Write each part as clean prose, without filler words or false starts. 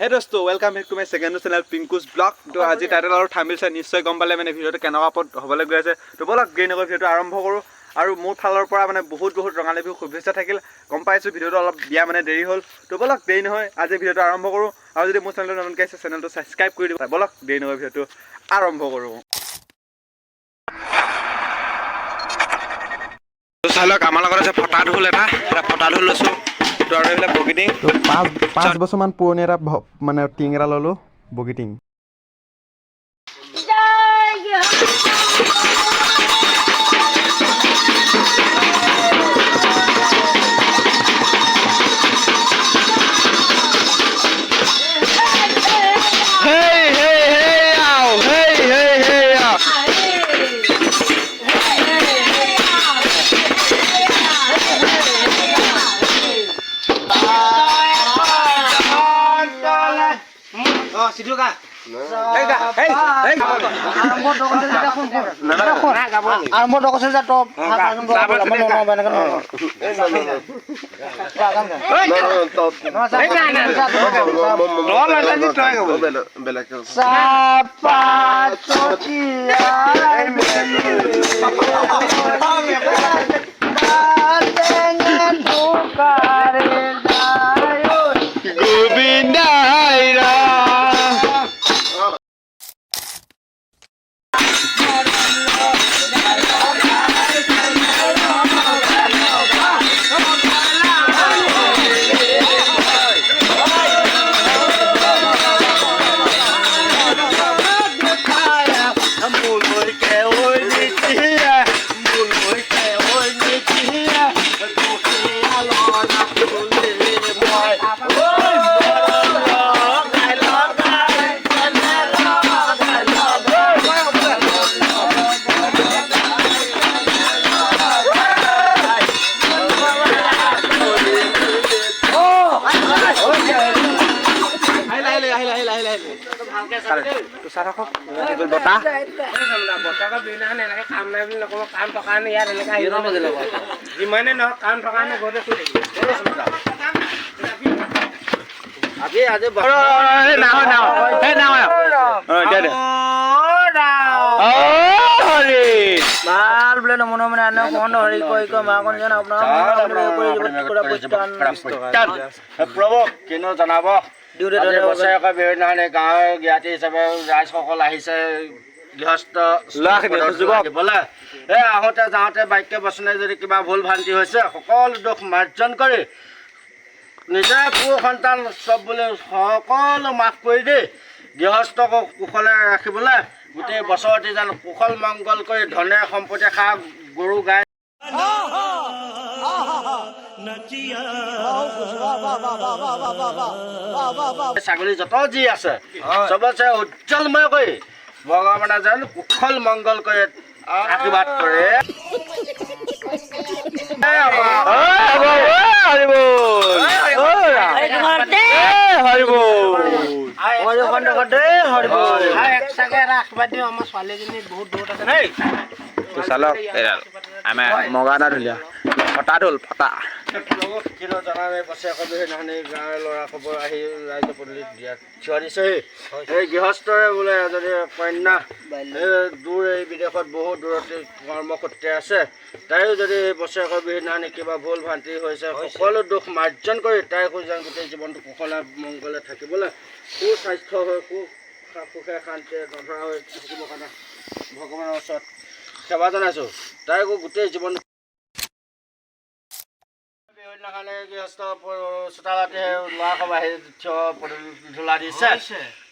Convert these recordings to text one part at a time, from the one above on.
Hey dosto, welcome back to my second channel Pinku's Vlog. To আজি title আৰু thumbnail চাই নিশ্চয় গম পালে মানে ভিডিওটো কেনেকুৱা পদ হ'বলৈ গৈ আছে। তো বলক গেই নকৈ ভিডিওটো আৰম্ভ কৰোঁ আৰু মোৰ ফালৰ পৰা মানে বহুত ৰঙালী বিহু শুভেচ্ছা থাকিল। গম পাইছোঁ ভিডিওটো অলপ বিয়া মানে দেৰি হ'ল। তো বলক দেৰি নহয় আজি ভিডিওটো আৰম্ভ কৰোঁ আৰু যদি মোৰ চেনেলটো নতুনকৈ আছে চেনেলটো ছাবস্ক্ৰাইব কৰি দিব। বলক দেৰি নহয় ভিডিওটো আৰম্ভ কৰোঁ। তো চালক আমাৰ লগত আছে ফটা ঢোল এটা ফটা ঢোল লৈছোঁ। তো আৰু এইবিলাক বগীটিং তো 5 বছৰমান পুৰণি এটা মানে টিং এটা ল'লোঁ বগীটিং। Siduka. গাঁৱৰ জ্ঞাতি হিচাপে ৰাইজসকল আহিছে গৃহস্থ বোলে এই আহোঁতে যাওঁতে বাক্য বচনে যদি কিবা ভুল ভ্ৰান্তি হৈছে সকলো দুখ মাৰ্জন কৰি নিজে পুৰ সন্তান চব বুলি সকলো মাফ কৰি দি গৃহস্থক কুশলে ৰাখিবলৈ গোটেই বছৰটি যেন কুশল মংগল কৰি ধনে সম্পত্তি খা গৰু গাই ছাগলী যত যি আছে চবচে উজ্জ্বলময় কৰি ভগৱানে যেন কুশল মংগল কৰি আশীৰ্বাদ কৰে। মগানা ধুলীয়া ফটা ঢোল ফটা জানানে বছৰেকৰ বিহু দিনাখনি গাঁৱৰ ল'ৰা খবৰ আহি ৰাইজৰ পদূলিত দিয়াত থিয় দিছেহি। এই গৃহস্থৰে বোলে যদি কন্যা দূৰ এই বিদেশত বহুত দূৰতে কৰ্মসূত্ৰে আছে, তাইও যদি বছৰেকৰ বিহু দিনাখনি কিবা ভুল ভ্ৰান্তি হৈছে সকলো দুখ মাৰ্জন কৰি তাইকো যেন গোটেই জীৱনটো কুশলে মংগলে থাকিবলৈ সুস্বাস্থ্য হৈ সুখে শান্তিৰে নধৰা হৈ থাকিবৰ কাৰণে ভগৱানৰ ওচৰত সেৱা জনাইছোঁ। তাইকো গোটেই জীৱন গৃহস্থ চোতালতে ল'ৰা সব আহি থিয় পদূলা দিছে।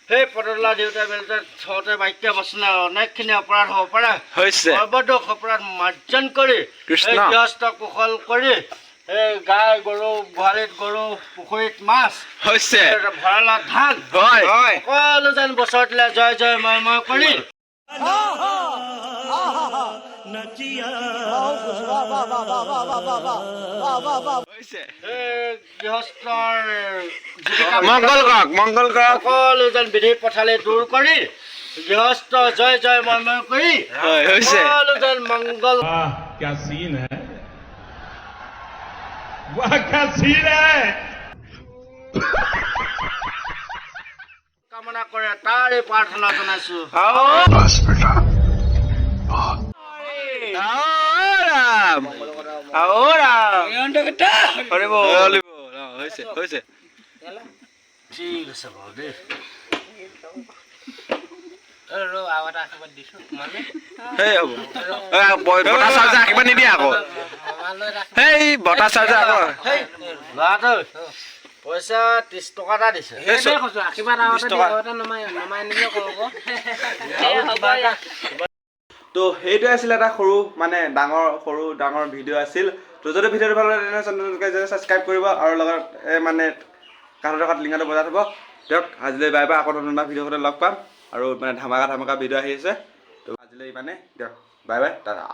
সেই পদূলা দিওঁতে মেলোতে থওঁতে বাক্য বচনে অনেকখিনি অপৰাধ হ'ব পাৰে হৈছে সৰ্বদোষ অপৰাধ মাৰ্জন কৰি গৃহস্থ কুশল কৰি এই গাই গৰু গোহালিত গৰু পুখুৰীত মাছ হৈছে ভঁৰালত ধান সকলো যেন বছৰটিলে জয় জয় ময় কৰি গৃহস্থৰ মংগল কৰক সকলো যেন বিধি পথালি দূৰ কৰি গৃহস্থ জয় জয় ময় কৰি সকলো যেন মংগল। वाह क्या सीन है। কামনা কৰে তাৰে প্ৰাৰ্থনা জনাইছো ঠিক আছে বাৰু দেই পইচা 30 টকা এটা দিছে তো সেইটোৱে আছিল এটা সৰু মানে ডাঙৰ ভিডিঅ' আছিল তো যদি ভিডিঅ'টো ভাল লাগে তেনে চেনেলটোকে ছাবস্ক্ৰাইব কৰিব আৰু লগত মানে কাষত লিংকটো বজাই থ'ব দিয়ক আজিলৈ বাই বাই আকৌ নতুন এটা ভিডিঅ'তে লগ পাম আৰু মানে ধামাকা ভিডিঅ' আহি আছে তো আজিলৈ মানে দিয়ক বাই বাই টাটা